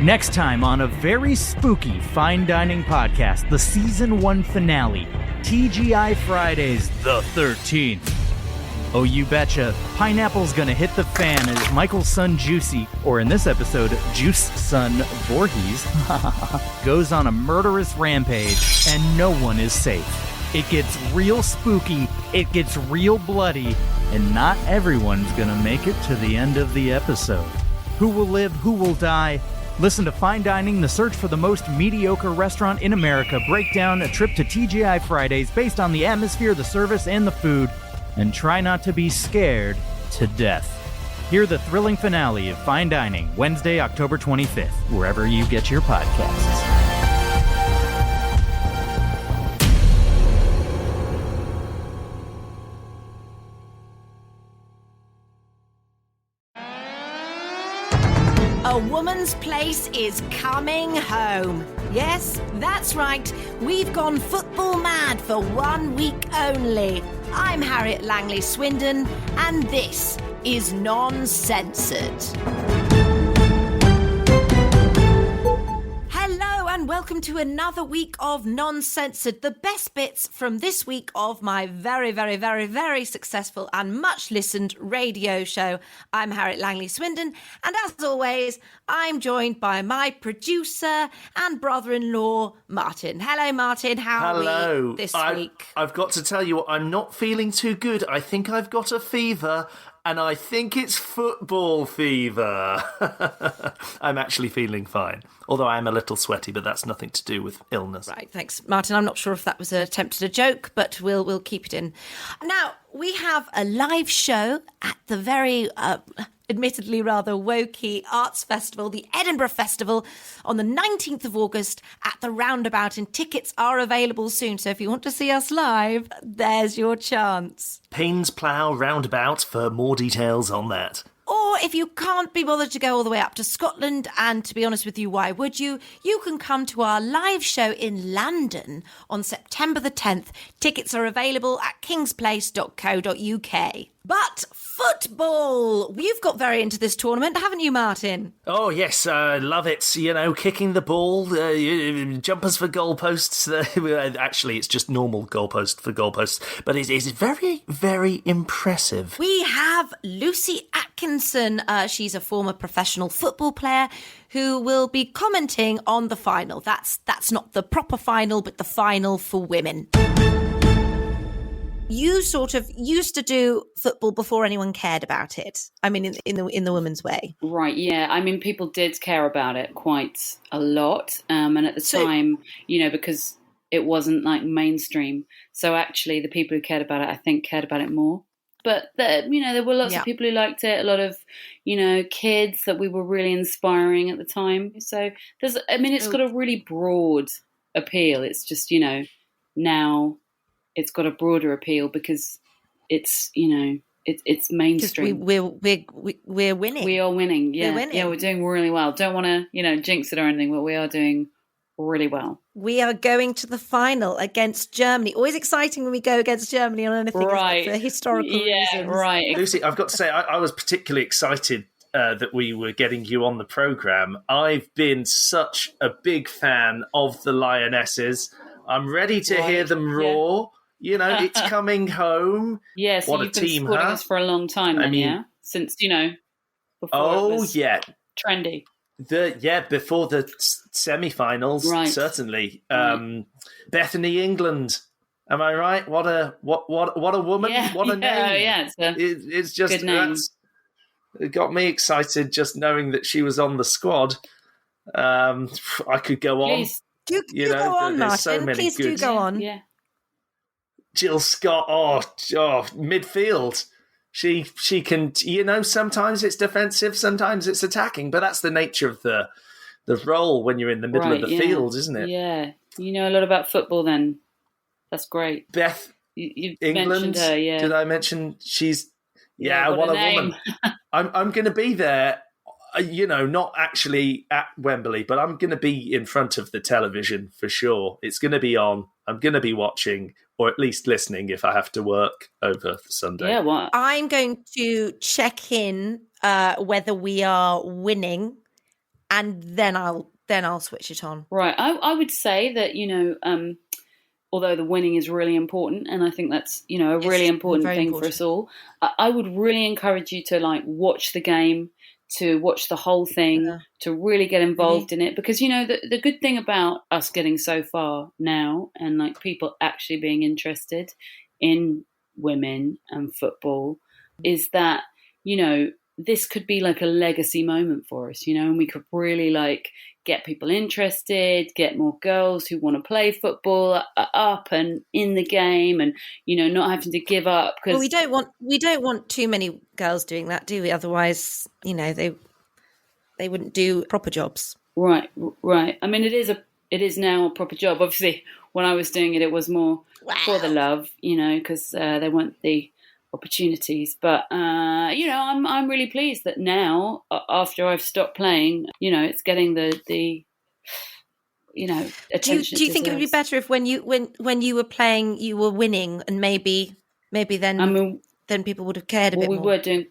Next time on a very spooky fine dining podcast, the season 1 finale, TGI Fridays the 13th. Oh, you betcha, pineapple's gonna hit the fan as Michael's son Juicy, or in this episode, Juice's son Voorhees, goes on a murderous rampage, and no one is safe. It gets real spooky, it gets real bloody, and not everyone's gonna make it to the end of the episode. Who will live, who will die? Listen to Fine Dining, the search for the most mediocre restaurant in America, break down a trip to TGI Fridays based on the atmosphere, the service, and the food, and try not to be scared to death. Hear the thrilling finale of Fine Dining, Wednesday, October 25th, wherever you get your podcasts. A Woman's Place is coming home. Yes, that's right. We've gone football mad for 1 week only. I'm Harriet Langley-Swindon, and this is Non-Censored. Hello and welcome to another week of Non-Censored, the best bits from this week of my very, very, very, very successful and much listened radio show. I'm Harriet Langley-Swindon, and as always, I'm joined by my producer and brother-in-law, Martin. Hello, Martin. How are we this week? I've got to tell you, I'm not feeling too good. I think I've got a fever. And I think it's football fever. I'm actually feeling fine. Although I'm a little sweaty, but that's nothing to do with illness. Right, thanks, Martin. I'm not sure if that was an attempt at a joke, but we'll keep it in. Now, we have a live show at the very admittedly rather wokey arts festival, the Edinburgh Festival, on the 19th of August at the Roundabout, and tickets are available soon. So if you want to see us live, there's your chance. Paynes Plough Roundabout for more details on that. Or if you can't be bothered to go all the way up to Scotland, and to be honest with you, why would you? You can come to our live show in London on September the 10th. Tickets are available at kingsplace.co.uk. But football! You've got very into this tournament, haven't you, Martin? Oh, yes, I love it. You know, kicking the ball, jumpers for goalposts. Actually, it's just normal goalpost for goalposts. But it's very, very impressive. We have Lucy Atkinson. She's a former professional football player who will be commenting on the final. That's not the proper final, but the final for women. You sort of used to do football before anyone cared about it. I mean, in the women's way. Right, yeah. I mean, people did care about it quite a lot. And at the time, because it wasn't like mainstream. So actually, the people who cared about it, I think, cared about it more. But, there were lots of people who liked it. A lot of, kids that we were really inspiring at the time. So it's got a really broad appeal. It's just, now it's got a broader appeal because it's, it's mainstream. We're winning. We are winning. Yeah. We're winning. Yeah, we're doing really well. Don't want to, jinx it or anything, but we are doing really well. We are going to the final against Germany. Always exciting when we go against Germany on anything for historical reasons. Right. Lucy, I've got to say, I was particularly excited that we were getting you on the programme. I've been such a big fan of the Lionesses. I'm ready to hear them roar. It's coming home. Yes, what you've a been team, supporting us for a long time then, yeah? Since, before it was trendy. Before the semi-finals, certainly. Bethany England, am I right? What a woman! What a name! Yeah, it's just good name. It got me excited just knowing that she was on the squad. I could go on. Please do go on, Martin. So many Please good. Do go on. Yeah. Jill Scott. Oh, midfield. She can. Sometimes it's defensive, sometimes it's attacking, but that's the nature of the role when you're in the middle of the field, isn't it? Yeah, you know a lot about football. Then that's great. Beth, you England. mentioned her, yeah. Did I mention she's? What a name. woman. I'm going to be there. Not actually at Wembley, but I'm going to be in front of the television for sure. It's going to be on. I'm going to be watching, or at least listening if I have to work over the Sunday. Yeah, what? I'm going to check in whether we are winning and then I'll switch it on. Right. I would say that, although the winning is really important, and I think that's, a really important thing for us all, I would really encourage you to watch the game, to watch the whole thing, to really get involved in it. Because, the good thing about us getting so far now and people actually being interested in women and football is that, this could be a legacy moment for us, and we could really get people interested, get more girls who want to play football up and in the game, and not having to give up. Because we don't want too many girls doing that, do we? Otherwise, they wouldn't do proper jobs. Right. I mean, it is now a proper job. Obviously, when I was doing it, it was more for the love, because there weren't the opportunities. But I'm really pleased that now, after I've stopped playing, it's getting the attention. Do you think it would be better if when you were playing you were winning, and maybe then people would have cared a bit more? We were doing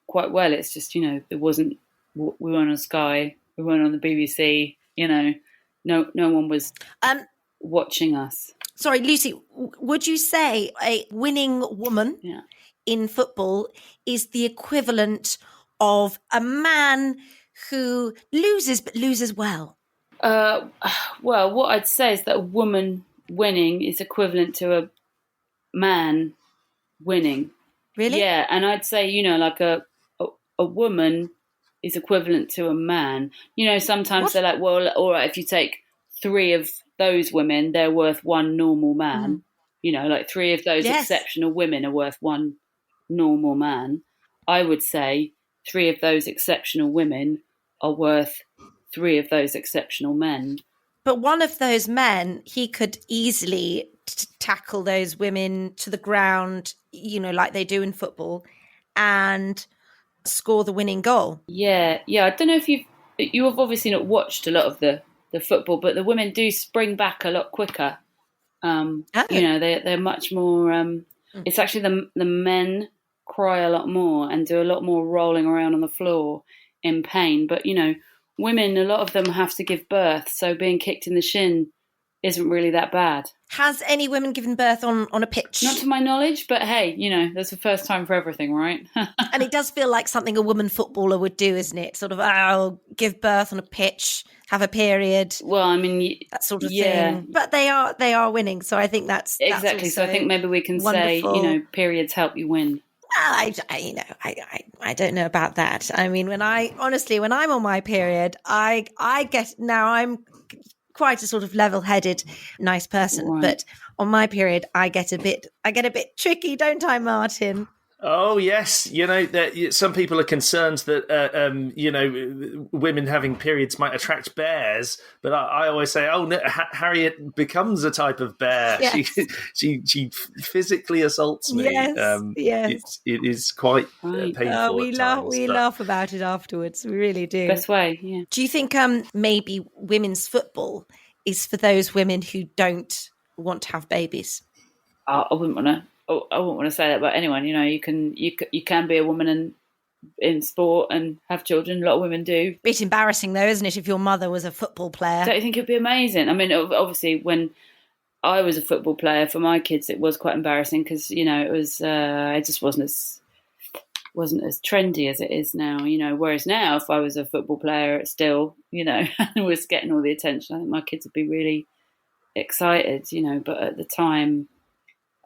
quite well. It's just it wasn't. We weren't on Sky. We weren't on the BBC. No one was watching us. Sorry, Lucy, would you say a winning woman in football is the equivalent of a man who loses but loses well? Well, what I'd say is that a woman winning is equivalent to a man winning. Really? Yeah, and I'd say, a woman is equivalent to a man. Sometimes they're like, well, all right, if you take 3 of those women, they're worth 1 normal man. 3 of those exceptional women are worth 1 normal man. I would say 3 of those exceptional women are worth 3 of those exceptional men. But one of those men, he could easily tackle those women to the ground, like they do in football, and score the winning goal. Yeah. I don't know if you have obviously not watched a lot of the football, but the women do spring back a lot quicker. They're much more. It's actually the men cry a lot more and do a lot more rolling around on the floor in pain. But women, a lot of them have to give birth, so being kicked in the shin isn't really that bad. Has any women given birth on a pitch? Not to my knowledge, but hey, there's a first time for everything, right? And it does feel like something a woman footballer would do, isn't it? Sort of, I'll give birth on a pitch, have a period. Well, I mean, that sort of thing. But they are winning, so I think that's exactly. So I think maybe we can wonderful. Say, periods help you win. Well, I don't know about that. I mean, when I'm on my period, I'm quite a sort of level-headed, nice person, Right. But on my period, I get a bit tricky, don't I, Martin? Oh yes, that some people are concerned that women having periods might attract bears, but I always say, oh no, Harriet becomes a type of bear. Yes. She physically assaults me. Yes. It is quite painful. Oh, we at times, laugh about it afterwards. We really do. Best way. Yeah. Do you think maybe women's football is for those women who don't want to have babies? I wouldn't want to say that about anyone. You can be a woman in sport and have children. A lot of women do. Bit embarrassing though, isn't it, if your mother was a football player? Don't you think it'd be amazing? I mean, obviously, when I was a football player for my kids, it was quite embarrassing because it was it just wasn't as trendy as it is now. Whereas now, if I was a football player, it still was getting all the attention. I think my kids would be really excited. But at the time,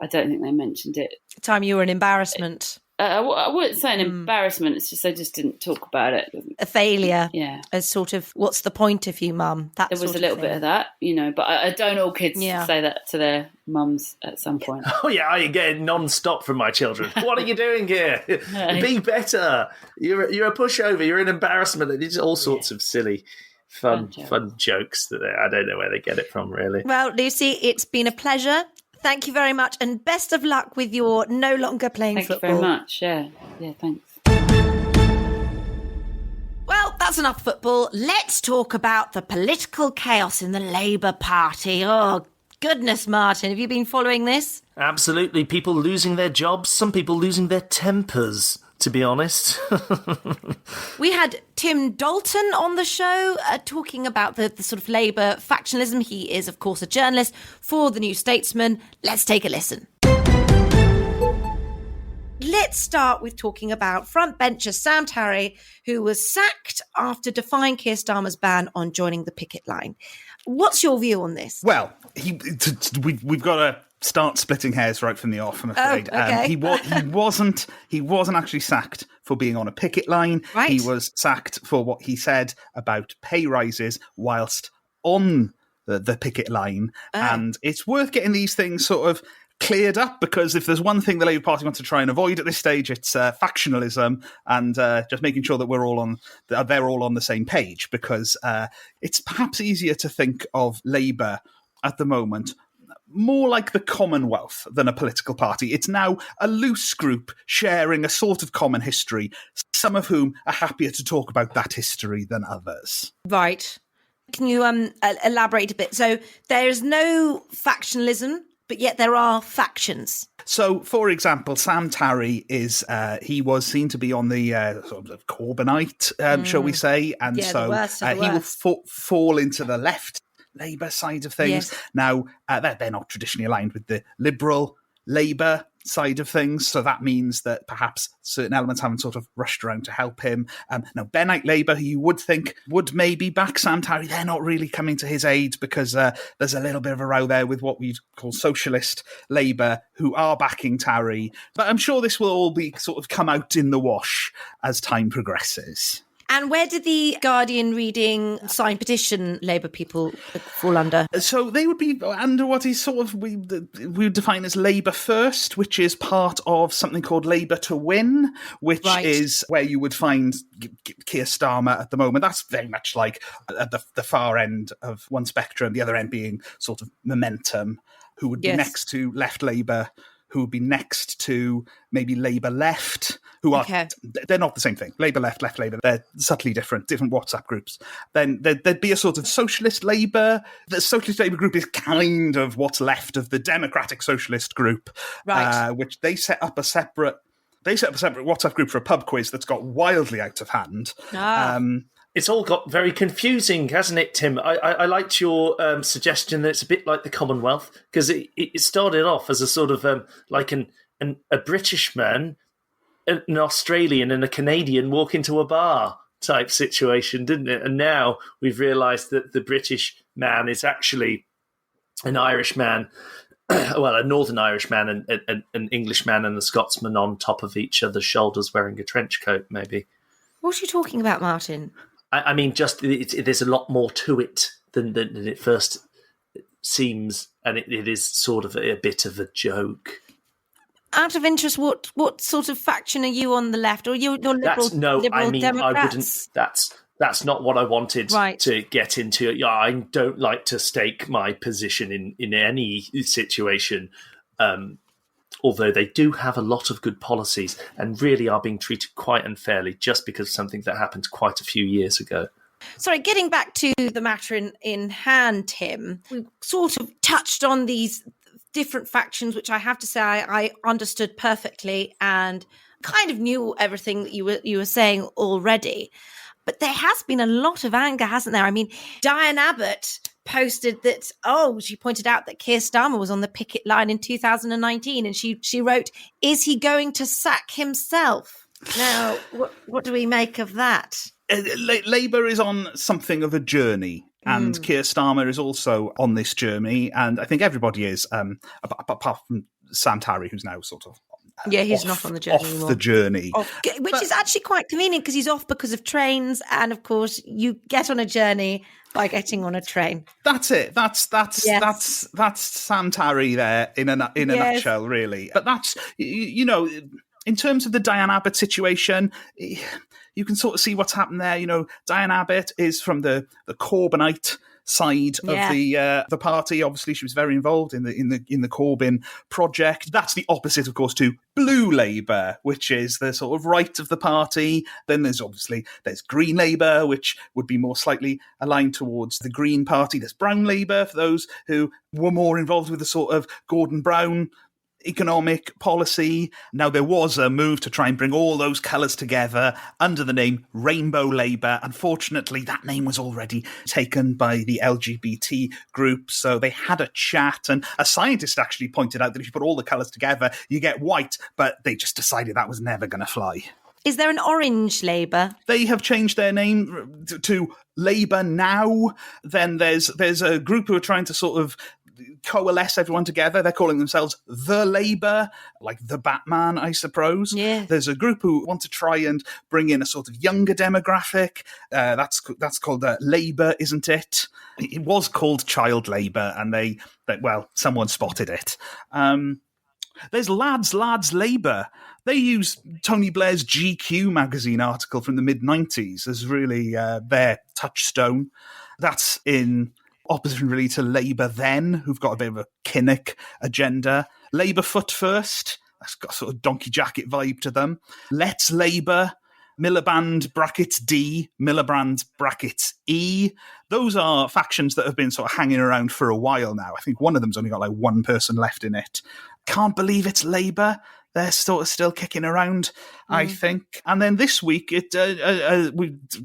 I don't think they mentioned it. The time you were an embarrassment. I wouldn't say an embarrassment. It's just they just didn't talk about it. A failure. Yeah. As sort of, what's the point of you, mum? There was a little bit of that, but I don't all kids say that to their mums at some point. Oh yeah, I get it non-stop from my children. What are you doing here? Be better. You're a pushover. You're an embarrassment. It's all sorts of silly, fun jokes that I don't know where they get it from, really. Well, Lucy, it's been a pleasure. Thank you very much, and best of luck with your no longer playing football. Thank you very much. Yeah, thanks. Well, that's enough football. Let's talk about the political chaos in the Labour Party. Oh, goodness, Martin, have you been following this? Absolutely. People losing their jobs, some people losing their tempers, to be honest. We had Tim Dalton on the show, talking about the sort of Labour factionalism. He is, of course, a journalist for the New Statesman. Let's take a listen. Let's start with talking about frontbencher Sam Tarry, who was sacked after defying Keir Starmer's ban on joining the picket line. What's your view on this? Well, we've got to start splitting hairs right from the off, I'm afraid. Oh, okay. He wasn't actually sacked for being on a picket line. Right. He was sacked for what he said about pay rises whilst on the picket line. And it's worth getting these things sort of cleared up, because if there's one thing the Labour Party wants to try and avoid at this stage, it's factionalism and just making sure that they're all on the same page, because it's perhaps easier to think of Labour at the moment more like the Commonwealth than a political party. It's now a loose group sharing a sort of common history, some of whom are happier to talk about that history than others. Right. Can you elaborate a bit? So there's no factionalism, but yet there are factions. So, for example, Sam Tarry he was seen to be on the sort of Corbynite, shall we say, and Yeah, so the worst of the he will worst. fall into the left Labour side of things. Yes. Now, they're not traditionally aligned with the Liberal Labour side of things, so that means that perhaps certain elements haven't sort of rushed around to help him. Now, Bennite Labour, who you would think would maybe back Sam Tarry, they're not really coming to his aid, because there's a little bit of a row there with what we'd call Socialist Labour, who are backing Tarry. But I'm sure this will all be sort of come out in the wash as time progresses. And where did the Guardian reading signed petition Labour people fall under? So they would be under what is sort of, we would define as Labour First, which is part of something called Labour to Win, which is where you would find Keir Starmer at the moment. That's very much like at the far end of one spectrum, the other end being sort of Momentum, who would be next to Left Labour, who would be next to maybe Labour Left, who are, they're not the same thing. Labour Left, Left Labour, they're subtly different WhatsApp groups. Then there'd be a sort of Socialist Labour. The Socialist Labour group is kind of what's left of the Democratic Socialist group, which they set up a separate WhatsApp group for a pub quiz that's got wildly out of hand. It's all got very confusing, hasn't it, Tim? I liked your suggestion that it's a bit like the Commonwealth, because it started off as a sort of like a British man, an Australian and a Canadian walk into a bar type situation, didn't it? And now we've realised that the British man is actually an Irish man, well, a Northern Irish man, and an English man and a Scotsman on top of each other's shoulders wearing a trench coat, maybe. What are you talking about, Martin? I mean, just there's a lot more to it than it first seems, and it is sort of a bit of a joke. Out of interest, what sort of faction are you on the left, or you're liberal? Democrats? That's not what I wanted Right. to get into. Yeah, I don't like to stake my position in any situation. Although they do have a lot of good policies and really are being treated quite unfairly just because of something that happened quite a few years ago. Sorry, getting back to the matter in hand, Tim, we sort of touched on these different factions, which I have to say I understood perfectly and kind of knew everything that you were saying already. But there has been a lot of anger, hasn't there? I mean, Diane Abbott posted that, she pointed out that Keir Starmer was on the picket line in 2019, and she wrote, "Is he going to sack himself?" Now, what do we make of that? Labour is on something of a journey, and Keir Starmer is also on this journey, and I think everybody is, apart from Sam Tarry, who's now sort of he's not on the journey anymore. The journey. Which is actually quite convenient, because he's off because of trains, and of course you get on a journey by getting on a train. That's it. That's Sam Tarry there in a nutshell, really. But that's, in terms of the Diane Abbott situation, you can sort of see what's happened there. Diane Abbott is from the Corbynite side of the party. Obviously, she was very involved in the Corbyn project. That's the opposite, of course, to Blue Labour, which is the sort of right of the party. Then there's Green Labour, which would be more slightly aligned towards the Green Party. There's Brown Labour, for those who were more involved with the sort of Gordon Brown economic policy. Now, there was a move to try and bring all those colours together under the name Rainbow Labour. Unfortunately, that name was already taken by the LGBT group, so they had a chat, and a scientist actually pointed out that if you put all the colours together, you get white, but they just decided that was never going to fly. Is there an Orange Labour? They have changed their name to Labour Now. Then there's a group who are trying to sort of coalesce everyone together. They're calling themselves The Labour, like the Batman, I suppose. Yeah. There's a group who want to try and bring in a sort of younger demographic. That's called Labour, isn't it? It was called Child Labour, and someone spotted it. There's Lads Labour. They use Tony Blair's GQ magazine article from the mid-90s as really their touchstone. That's in opposition really to Labour Then, who've got a bit of a Kinnock agenda. Labour Foot First, that's got a sort of donkey jacket vibe to them. Let's Labour, Miliband brackets D, Miliband brackets E. Those are factions that have been sort of hanging around for a while now. I think one of them's only got like one person left in it. Can't believe it's Labour. They're sort of still kicking around, I think. And then this week, we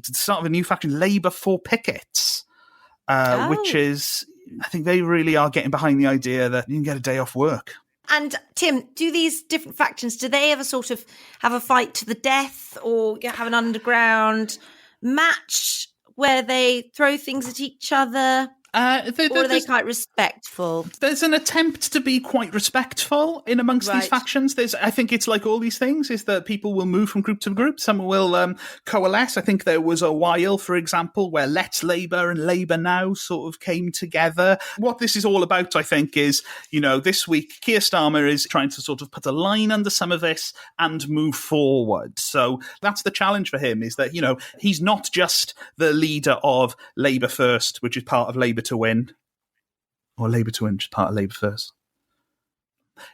start of a new faction, Labour for Pickets, which is, I think they really are getting behind the idea that you can get a day off work. And Tim, do these different factions, do they ever sort of have a fight to the death or have an underground match where they throw things at each other? Or are they quite respectful? There's an attempt to be quite respectful in amongst these factions. I think it's like all these things, is that people will move from group to group. Some will coalesce. I think there was a while, for example, where Let's Labour and Labour Now sort of came together. What this is all about, I think, is, this week, Keir Starmer is trying to sort of put a line under some of this and move forward. So that's the challenge for him, is that, he's not just the leader of Labour First, which is part of Labour to Win, or Labour to Win, which is part of Labour First.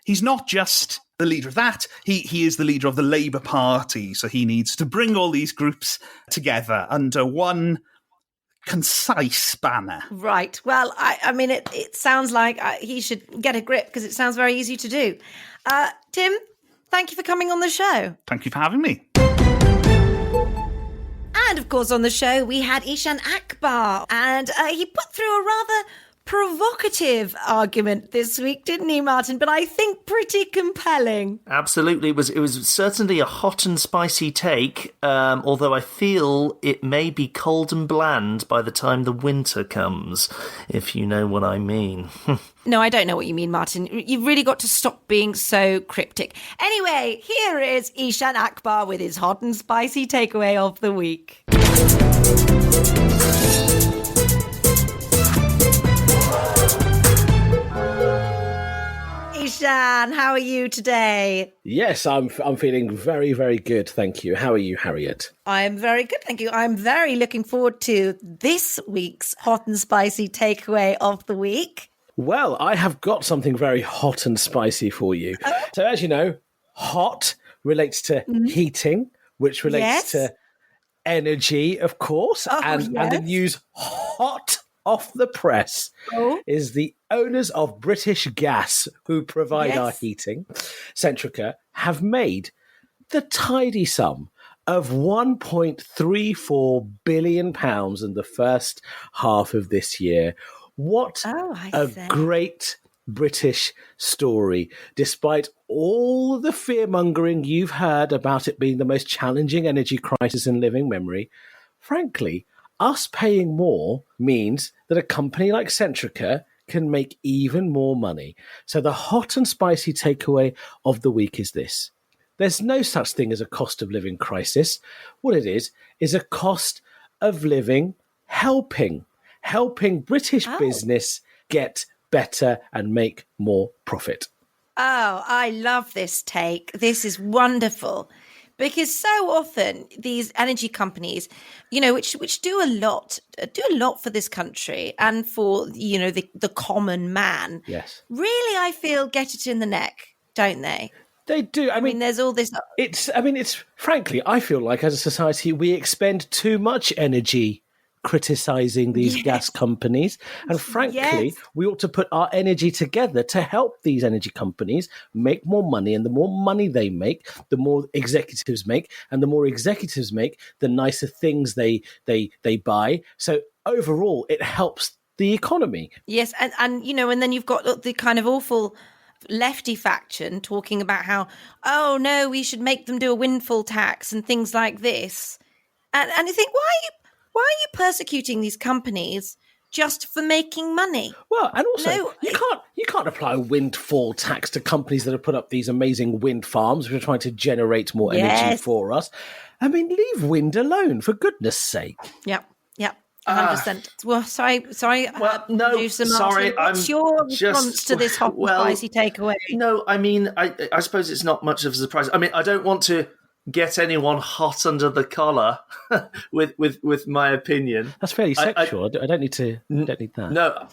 He's not just the leader of that, he is the leader of the Labour Party, so he needs to bring all these groups together under one concise banner. Right. Well, I mean, it sounds like he should get a grip, because it sounds very easy to do. Tim, thank you for coming on the show. Thank you for having me. And, of course, on the show, we had Eshaan Akbar, and he put through a rather provocative argument this week, didn't he, Martin? But I think pretty compelling. Absolutely. It was certainly a hot and spicy take, although I feel it may be cold and bland by the time the winter comes, if you know what I mean. No, I don't know what you mean, Martin. You've really got to stop being so cryptic. Anyway, here is Eshaan Akbar with his hot and spicy takeaway of the week. Eshaan, how are you today? Yes, I'm feeling very, very good, thank you. How are you, Harriet? I'm very good, thank you. I'm very looking forward to this week's hot and spicy takeaway of the week. Well, I have got something very hot and spicy for you. So as you know, hot relates to heating, which relates to energy, of course. And the news hot off the press is the owners of British Gas, who provide our heating, Centrica, have made the tidy sum of £1.34 billion in the first half of this year. What a great British story, despite all the fear-mongering you've heard about it being the most challenging energy crisis in living memory. Frankly, us paying more means that a company like Centrica can make even more money. So the hot and spicy takeaway of the week is this. There's no such thing as a cost of living crisis. What it is a cost of living helping British business get better and make more profit. Oh, I love this take. This is wonderful. Because so often these energy companies, which do a lot for this country and for, the common man. Yes. Really, I feel get it in the neck, don't they? They do. I mean, there's all this. It's frankly, I feel like as a society, we expend too much energy criticising these gas companies. And frankly, we ought to put our energy together to help these energy companies make more money. And the more money they make, the more executives make. And the more executives make, the nicer things they buy. So overall, it helps the economy. Yes, and and then you've got the kind of awful lefty faction talking about how, oh no, we should make them do a windfall tax and things like this. And you think, why are you persecuting these companies just for making money? Well, and also you can't apply a windfall tax to companies that have put up these amazing wind farms which are trying to generate more energy for us. I mean, leave wind alone, for goodness sake. Yep. 100%. Well, sorry. Well, no, producer Martin, sorry. What's your response to this hot and spicy takeaway? No, I mean, I suppose it's not much of a surprise. I mean, I don't want to get anyone hot under the collar with my opinion. That's fairly sexual. I don't need that. No,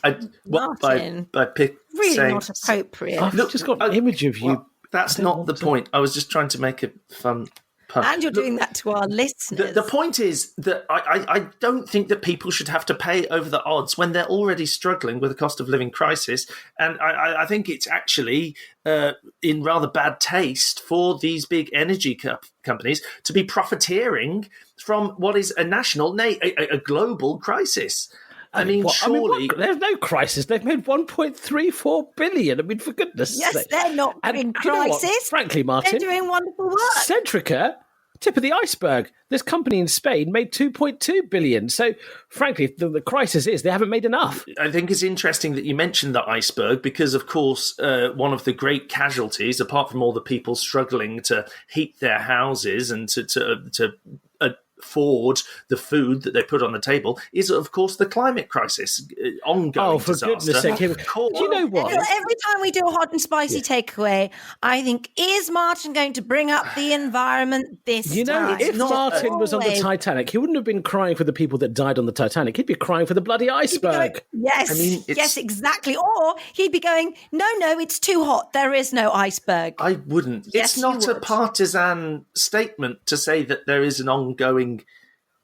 Martin, by really saying, not appropriate. I've just got an image of you. Well, that's not the point. I was just trying to make a fun pun. And you're doing that to our listeners. The point is that I don't think that people should have to pay over the odds when they're already struggling with a cost of living crisis. And I think it's actually in rather bad taste for these big energy companies to be profiteering from what is a national, nay, a global crisis. I mean, surely... there's no crisis. They've made 1.34 billion. I mean, for goodness sake. Yes, they're not in crisis. Frankly, Martin... They're doing wonderful work. Centrica, tip of the iceberg. This company in Spain made 2.2 billion. So, frankly, the crisis is they haven't made enough. I think it's interesting that you mentioned the iceberg because, of course, one of the great casualties, apart from all the people struggling to heat their houses and to afford the food that they put on the table, is of course the climate crisis, ongoing for disaster. Goodness sake! Do you know what? Every time we do a hot and spicy takeaway, I think, is Martin going to bring up the environment this time? If Martin was on the Titanic, he wouldn't have been crying for the people that died on the Titanic. He'd be crying for the bloody iceberg. Yes, yes, exactly. Or he'd be going, no, it's too hot. There is no iceberg. I wouldn't. Yes, it's not a partisan statement to say that there is an ongoing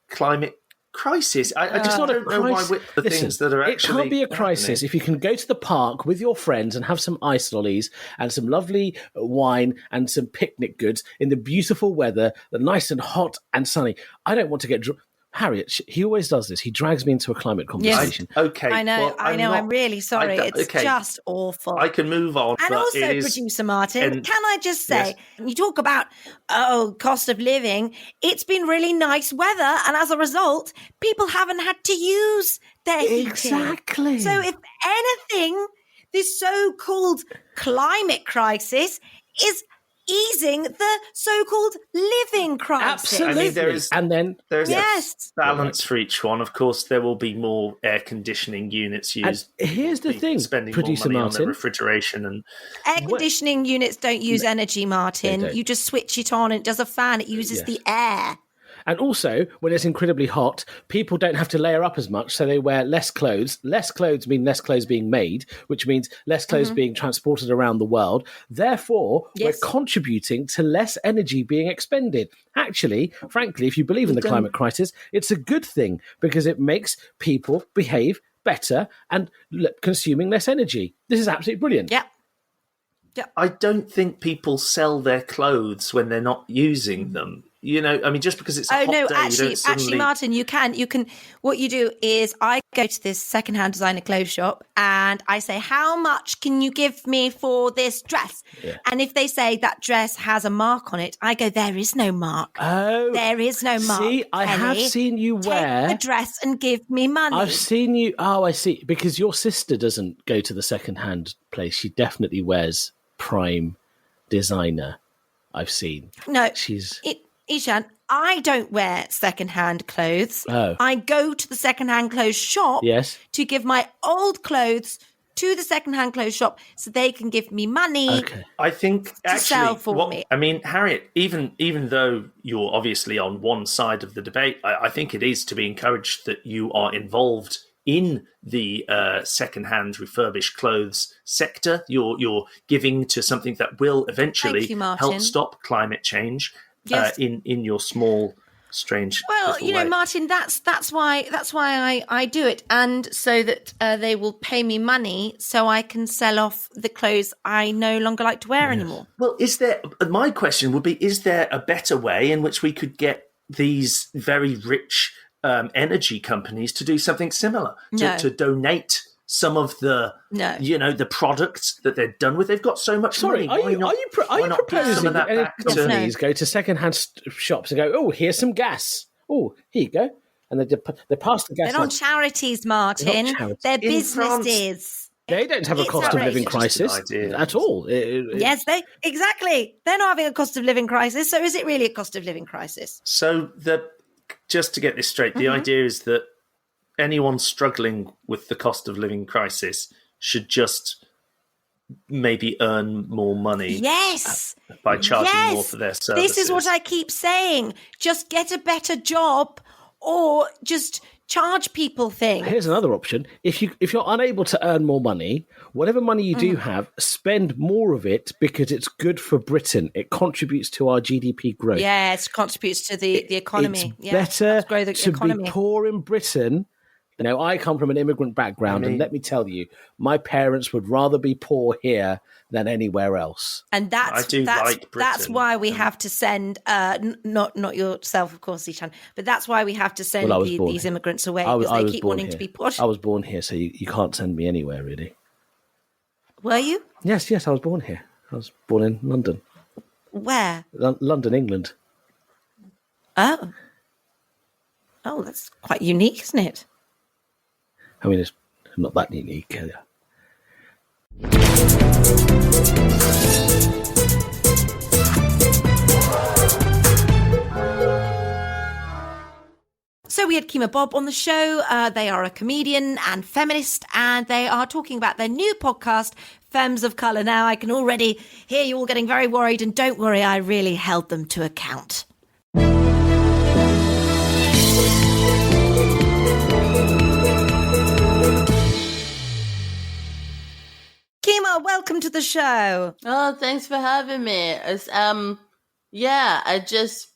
climate crisis. I just don't know why the things that are actually... It can't be a crisis if you can go to the park with your friends and have some ice lollies and some lovely wine and some picnic goods in the beautiful weather, the nice and hot and sunny. I don't want to get... Harriet, he always does this. He drags me into a climate conversation. Yes. Okay. I know. I'm really sorry. It's just awful. I can move on. And but also, producer Martin, can I just say, you talk about, cost of living. It's been really nice weather. And as a result, people haven't had to use their heating. Exactly. So if anything, this so-called climate crisis is easing the so-called living crisis. Absolutely. I mean, there's yes. balance for each one. Of course, there will be more air conditioning units used. And here's the thing, spending producer more money Martin. on their refrigeration and air conditioning units don't use energy, Martin. You just switch it on and it does a fan. It uses the air. And also, when it's incredibly hot, people don't have to layer up as much, so they wear less clothes. Less clothes mean less clothes being made, which means less clothes being transported around the world. Therefore, we're contributing to less energy being expended. Actually, frankly, if you believe in the climate crisis, it's a good thing because it makes people behave better and consuming less energy. This is absolutely brilliant. Yeah. I don't think people sell their clothes when they're not using them. You know, I mean, just because it's a hot day, you don't actually, Martin, you can. What you do is I go to this secondhand designer clothes shop and I say, how much can you give me for this dress? Yeah. And if they say that dress has a mark on it, I go, there is no mark. Oh, there is no mark. See, I have seen you wear the dress and give me money. I've seen you. Oh, I see. Because your sister doesn't go to the secondhand place. She definitely wears prime designer. I've seen. No, she's. Eshaan, I don't wear second-hand clothes. Oh. I go to the second-hand clothes shop to give my old clothes to the second-hand clothes shop so they can give me money. Okay. I think to sell for me. I mean, Harriet, even though you're obviously on one side of the debate, I think it is to be encouraged that you are involved in the second-hand refurbished clothes sector. You're giving to something that will eventually help stop climate change. Yes. In your small strange. Well, you know, way. Martin, that's why I do it, and so that they will pay me money so I can sell off the clothes I no longer like to wear anymore. Well, my question would be, is there a better way in which we could get these very rich energy companies to do something similar, to donate some of the, the products that they're done with? They've got so much money. Are you proposing that any companies go to second-hand shops and go, oh, here's some gas. Oh, here you go. And they pass the gas. They're not charities, Martin. They're businesses. They don't have a cost of living crisis at all. Yes, exactly. They're not having a cost of living crisis. So is it really a cost of living crisis? So just to get this straight, the idea is that anyone struggling with the cost of living crisis should just maybe earn more money. Yes. By charging more for their services. This is what I keep saying. Just get a better job or just charge people things. Here's another option. If you're unable to earn more money, whatever money you do have, spend more of it because it's good for Britain. It contributes to our GDP growth. Yes, it contributes to the economy. It's better to be poor in Britain. You know, I come from an immigrant background, and let me tell you, my parents would rather be poor here than anywhere else. And that's why we have to send, not yourself, of course, Eshaan, but that's why we have to send these immigrants away, because they keep wanting to be pushed. I was born here, so you can't send me anywhere, really. Were you? Yes, I was born here. I was born in London. Where? London, England. Oh, that's quite unique, isn't it? I mean, it's not that unique. So we had Kemah Bob on the show. They are a comedian and feminist, and they are talking about their new podcast, Femmes of Colour. Now, I can already hear you all getting very worried, and don't worry, I really held them to account. Kemah, welcome to the show. Oh, thanks for having me. It's, I just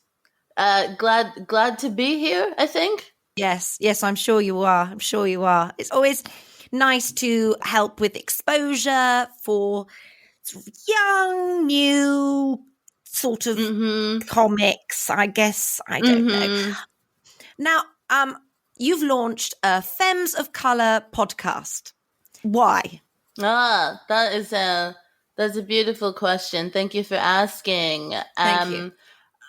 glad to be here, I think. Yes, I'm sure you are. It's always nice to help with exposure for sort of young, new sort of comics, I guess. I don't know. Now, you've launched a Femmes of Colour podcast. Why? That's a beautiful question. Thank you for asking. Thank you.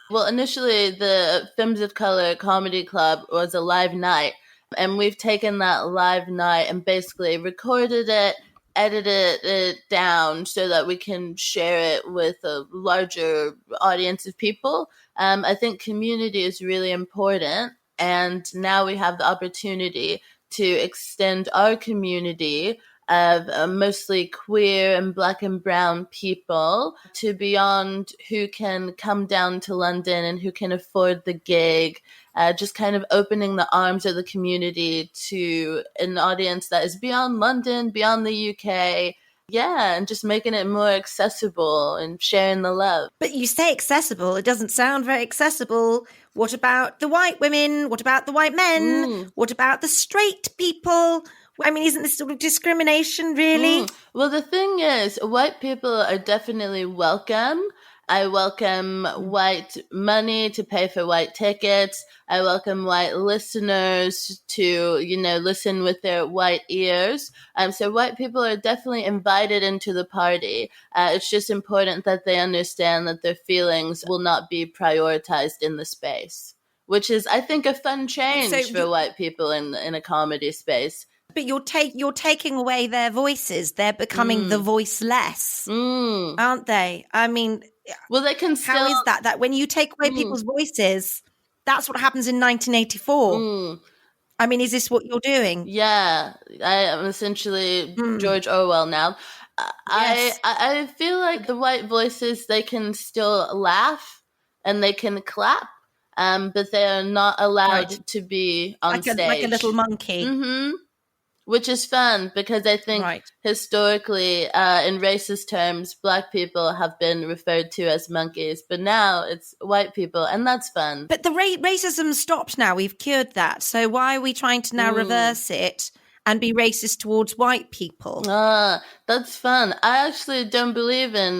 Well, initially, the Femmes of Colour Comedy Club was a live night, and we've taken that live night and basically recorded it, edited it down so that we can share it with a larger audience of people. I think community is really important, and now we have the opportunity to extend our community of mostly queer and Black and brown people to beyond who can come down to London and who can afford the gig, just kind of opening the arms of the community to an audience that is beyond London, beyond the UK. Yeah, and just making it more accessible and sharing the love. But you say accessible, it doesn't sound very accessible. What about the white women? What about the white men? What about the straight people? I mean, isn't this sort of discrimination, really? Well, the thing is, white people are definitely welcome. I welcome white money to pay for white tickets. I welcome white listeners to, listen with their white ears. So white people are definitely invited into the party. It's just important that they understand that their feelings will not be prioritized in the space, which is, I think, a fun change for white people in a comedy space. But you're taking away their voices. They're becoming the voiceless, aren't they? I mean, well, they can still... How is that? That when you take away people's voices, that's what happens in 1984. I mean, is this what you're doing? Yeah, I am essentially George Orwell now. Yes. I feel like the white voices, they can still laugh and they can clap, but they are not allowed to be on stage. Like a little monkey. which is fun because I think historically, in racist terms, black people have been referred to as monkeys, but now it's white people, and that's fun. But the racism stopped now. We've cured that. So why are we trying to now reverse it and be racist towards white people? That's fun. I actually don't believe in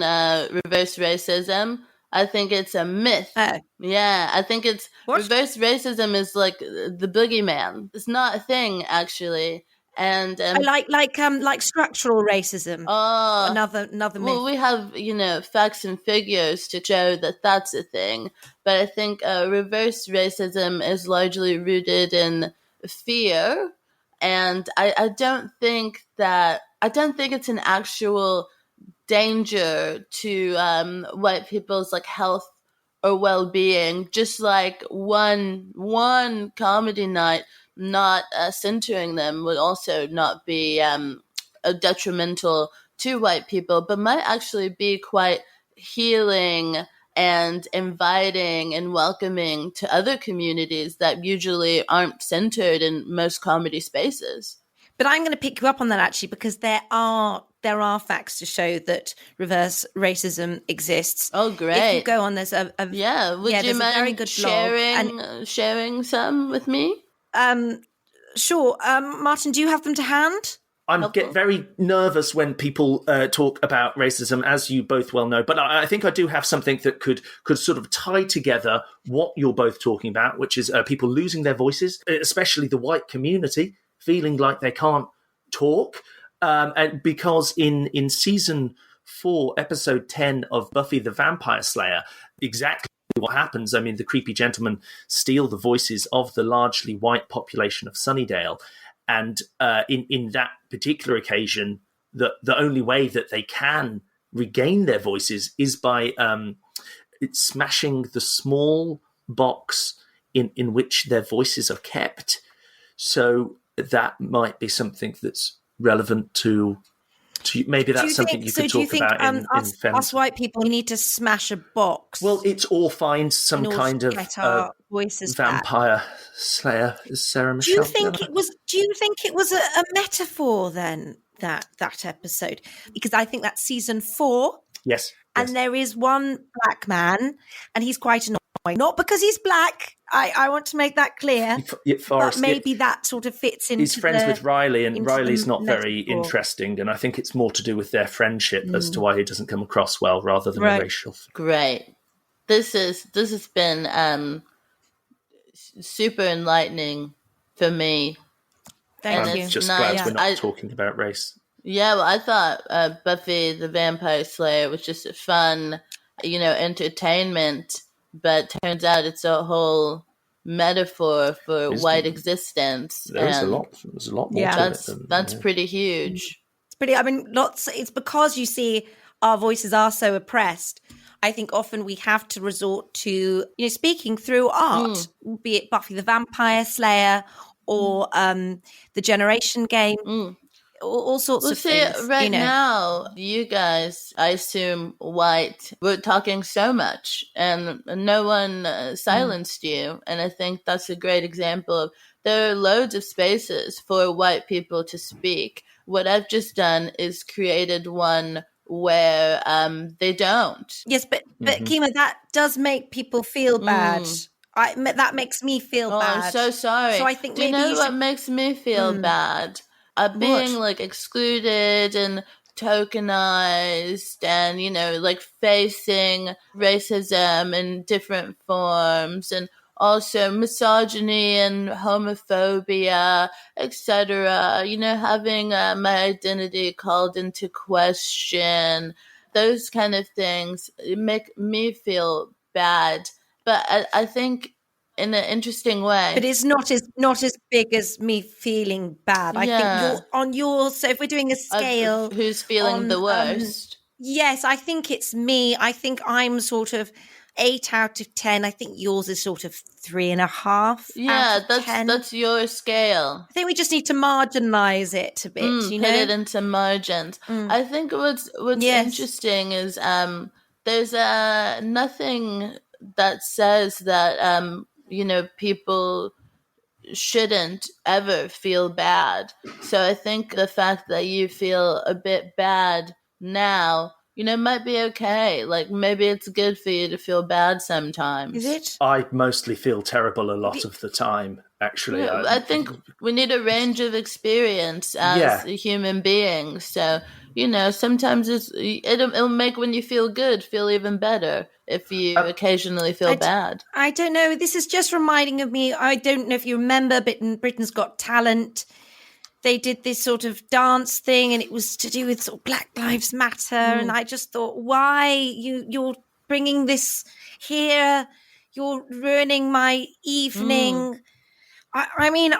reverse racism. I think it's a myth. Yeah, I think it's reverse racism is like the boogeyman. It's not a thing, actually. And like structural racism. Another myth. Well, we have facts and figures to show that that's a thing. But I think reverse racism is largely rooted in fear, and I don't think it's an actual danger to white people's like health or well-being. Just like one comedy night not centering them would also not be detrimental to white people, but might actually be quite healing and inviting and welcoming to other communities that usually aren't centered in most comedy spaces. But I'm going to pick you up on that, actually, because there are facts to show that reverse racism exists. Oh, great! If you go on, there's would you mind a very good sharing some with me? Sure. Martin, do you have them to hand? I get very nervous when people talk about racism, as you both well know. But I think I do have something that could sort of tie together what you're both talking about, which is people losing their voices, especially the white community, feeling like they can't talk. And because in season 4, episode 10 of Buffy the Vampire Slayer, exactly what happens. I mean, the creepy gentlemen steal the voices of the largely white population of Sunnydale. And in that particular occasion, the only way that they can regain their voices is by smashing the small box in which their voices are kept. So that might be something that's relevant to maybe that's something you could talk about in feminism. Us white people, we need to smash a box. Well, it's all find some kind of vampire slayer, as Sarah Michelle. Do you think it was a metaphor then, that episode? Because I think that's season 4. Yes. And there is one black man, and he's quite annoying. Not because he's black. I want to make that clear. But maybe that sort of fits into. He's friends with Riley, and Riley's not very interesting. And I think it's more to do with their friendship as to why he doesn't come across well, rather than a racial. Great. This has been super enlightening for me. Thank you. I'm just glad we're not talking about race. Yeah, well, I thought Buffy the Vampire Slayer was just fun, entertainment. But turns out it's a whole metaphor for white existence. There's a lot more to it. That's pretty huge. It's pretty. I mean, it's because you see our voices are so oppressed. I think often we have to resort to speaking through art, be it Buffy the Vampire Slayer or the Generation Game. All sorts of things. Right now, you guys, I assume white, we're talking so much and no one silenced you. And I think that's a great example of there are loads of spaces for white people to speak. What I've just done is created one where they don't. Yes, but Kemah, that does make people feel bad. That makes me feel bad. I'm so sorry. So I think maybe what makes me feel bad? Being excluded and tokenized and, facing racism in different forms and also misogyny and homophobia, etc. Having my identity called into question, those kind of things make me feel bad. But I think in an interesting way. But it's not as big as me feeling bad. I think so if we're doing a scale, who's feeling the worst? Yes, I think it's me. I think I'm sort of 8 out of 10. I think yours is sort of 3.5. Yeah, that's your scale. I think we just need to marginalize it a bit. Put it into margins. I think what's interesting is there's nothing that says that people shouldn't ever feel bad. So I think the fact that you feel a bit bad now, might be okay. Like, maybe it's good for you to feel bad sometimes. Is it? I mostly feel terrible a lot of the time, actually. Yeah, I think we need a range of experience as a human being. So, sometimes it'll make when you feel good feel even better if you occasionally feel bad. I don't know. This is just reminding of me. I don't know if you remember Britain's Got Talent. They did this sort of dance thing, and it was to do with sort of Black Lives Matter. And I just thought, why you're bringing this here? You're ruining my evening. I mean,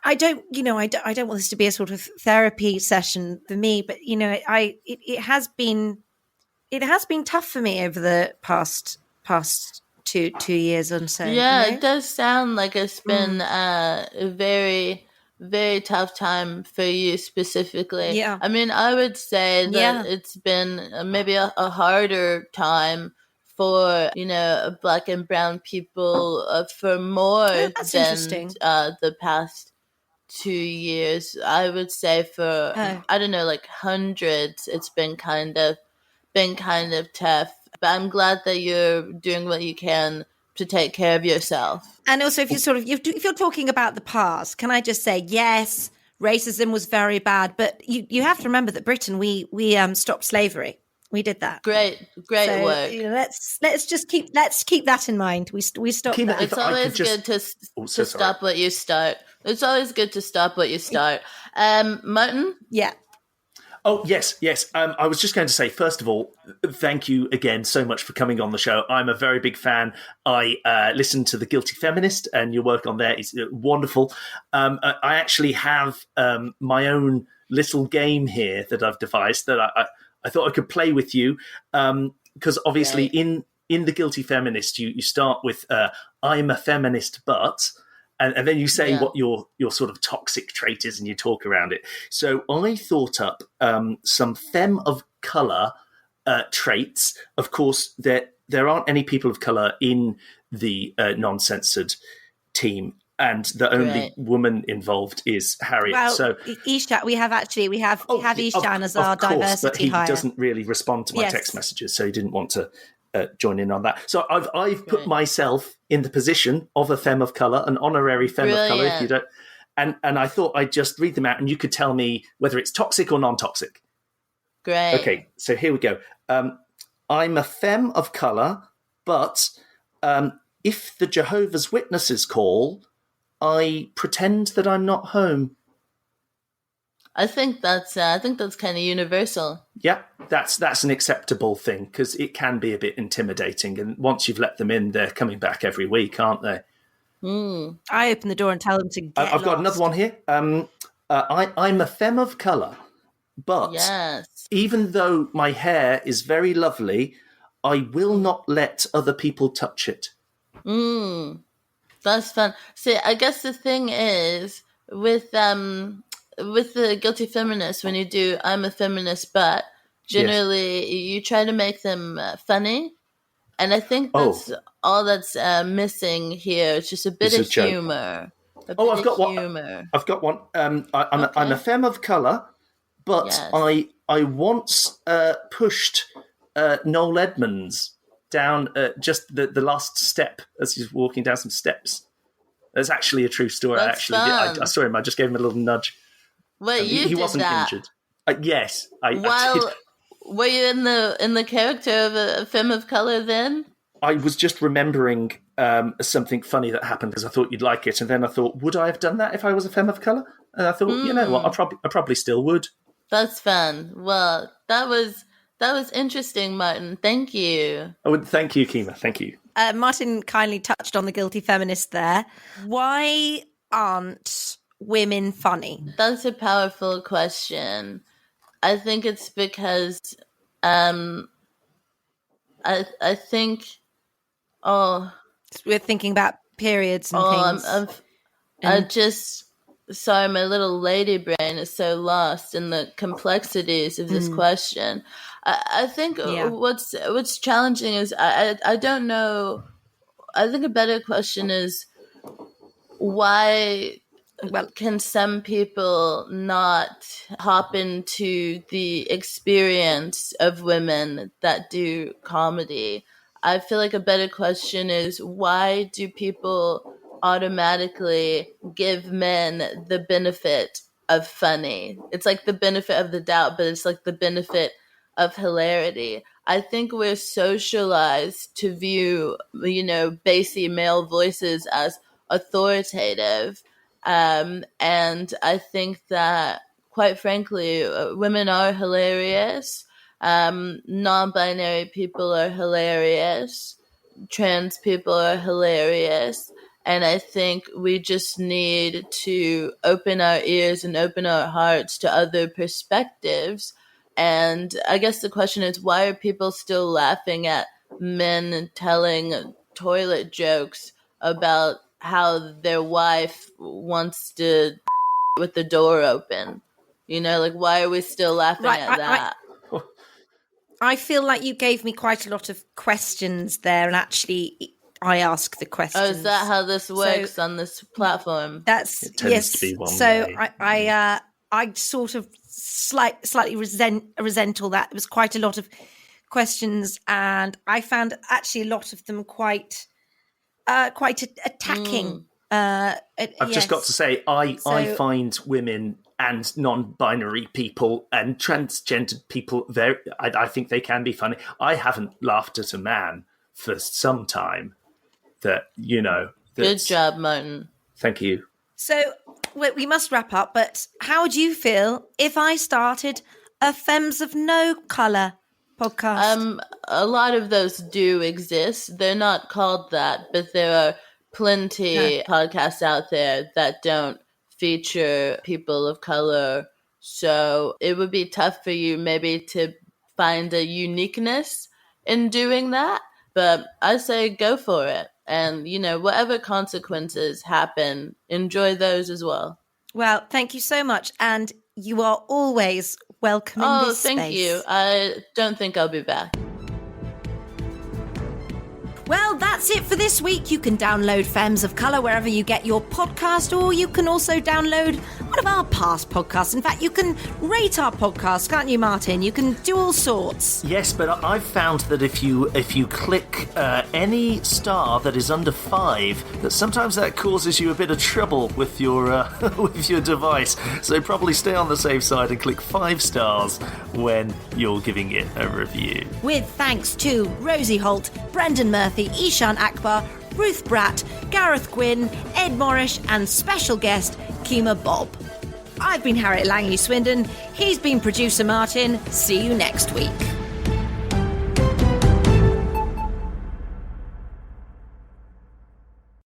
I don't, I don't want this to be a sort of therapy session for me, but it has been tough for me over the past 2 years or so. Yeah, it does sound like it's been a very, very tough time for you specifically. Yeah. I mean, I would say that it's been maybe a harder time for, Black and brown people for more than the past 2 years. I would say for, I don't know, like hundreds, it's been kind of tough. But I'm glad that you're doing what you can to take care of yourself. And also, if you're talking about the past, can I just say, yes, racism was very bad, but you have to remember that Britain, we stopped slavery. We did that. Great so, work. Let's just keep that in mind. We stopped that. It's always good to stop what you start. It's always good to stop what you start. Martin? Yeah. Oh, yes. I was just going to say, first of all, thank you again so much for coming on the show. I'm a very big fan. I listen to The Guilty Feminist, and your work on there is wonderful. I actually have my own little game here that I've devised that I thought I could play with you, because obviously in The Guilty Feminist, you start with, I'm a feminist, but... And then you say what your sort of toxic trait is, and you talk around it. So I thought up some femme of colour traits. Of course, there aren't any people of colour in the non-censored team, and the only woman involved is Harriet. Well, so Eshaan, we have Eshaan as our diversity but he hire. Doesn't really respond to my text messages, so he didn't want to join in on that. So I've put myself in the position of a femme of colour, an honorary femme of colour, if you don't. And I thought I'd just read them out, and you could tell me whether it's toxic or non-toxic. Great. Okay, so here we go. I'm a femme of colour, but if the Jehovah's Witnesses call, I pretend that I'm not home. I think that's kind of universal. Yeah, that's an acceptable thing, because it can be a bit intimidating, and once you've let them in, they're coming back every week, aren't they? I open the door and tell them to get I've got another one here. I'm a femme of colour, but even though my hair is very lovely, I will not let other people touch it. That's fun. See, I guess the thing is with the Guilty Feminist, when you do I'm a feminist, but generally you try to make them funny. And I think that's all that's missing here. It's just a bit of humor. I've got one. I'm a femme of colour, but I once pushed Noel Edmonds down just the last step as he's walking down some steps. That's actually a true story. I saw him. I just gave him a little nudge. Wait, he wasn't injured. Yes, I did. Were you in the character of a femme of colour then? I was just remembering something funny that happened because I thought you'd like it, and then I thought, would I have done that if I was a femme of colour? And I thought, you know what, I probably still would. That's fun. Well, that was interesting, Martin. Thank you. Oh, thank you, Kemah. Thank you. Martin kindly touched on the Guilty Feminist there. Why aren't women funny? That's a powerful question. I think it's because I think we're thinking about periods and things. Sorry, my little lady brain is so lost in the complexities of this question. I think what's challenging is I don't know. I think a better question is, why can some people not hop into the experience of women that do comedy? I feel like a better question is, why do people automatically give men the benefit of funny? It's like the benefit of the doubt, but it's like the benefit of hilarity. I think we're socialized to view, bassy male voices as authoritative. And I think that, quite frankly, women are hilarious. Non-binary people are hilarious. Trans people are hilarious. And I think we just need to open our ears and open our hearts to other perspectives. And I guess the question is, why are people still laughing at men telling toilet jokes about how their wife wants to with the door open? Why are we still laughing at that? I feel like you gave me quite a lot of questions there, and actually I ask the questions. Oh, is that how this works on this platform? That's it tends to be one way. I sort of slightly resent all that. There was quite a lot of questions, and I found actually a lot of them quite attacking. I've just got to say, I find women and non-binary people and transgendered people I think they can be funny. I haven't laughed at a man for some time. Good job, Martin. Thank you. So we must wrap up, but how would you feel if I started a Femmes of No Colour podcast? A lot of those do exist. They're not called that, but there are plenty podcasts out there that don't feature people of color. So it would be tough for you maybe to find a uniqueness in doing that. But I say go for it. And, whatever consequences happen, enjoy those as well. Well, thank you so much. And you are always welcome in this space. Oh, thank you. I don't think I'll be back. Well, that's it for this week. You can download Femmes of Colour wherever you get your podcast, or you can also download one of our past podcasts. In fact, you can rate our podcast, can't you, Martin? You can do all sorts. Yes, but I've found that if you click any star that is under 5, that sometimes that causes you a bit of trouble with your with your device. So probably stay on the safe side and click 5 stars when you're giving it a review. With thanks to Rosie Holt, Brendan Murphy, Eshaan Akbar, Ruth Bratt, Gareth Gwynn, Ed Morrish, and special guest Kemah Bob. I've been Harriet Langley-Swindon. He's been producer Martin. See you next week.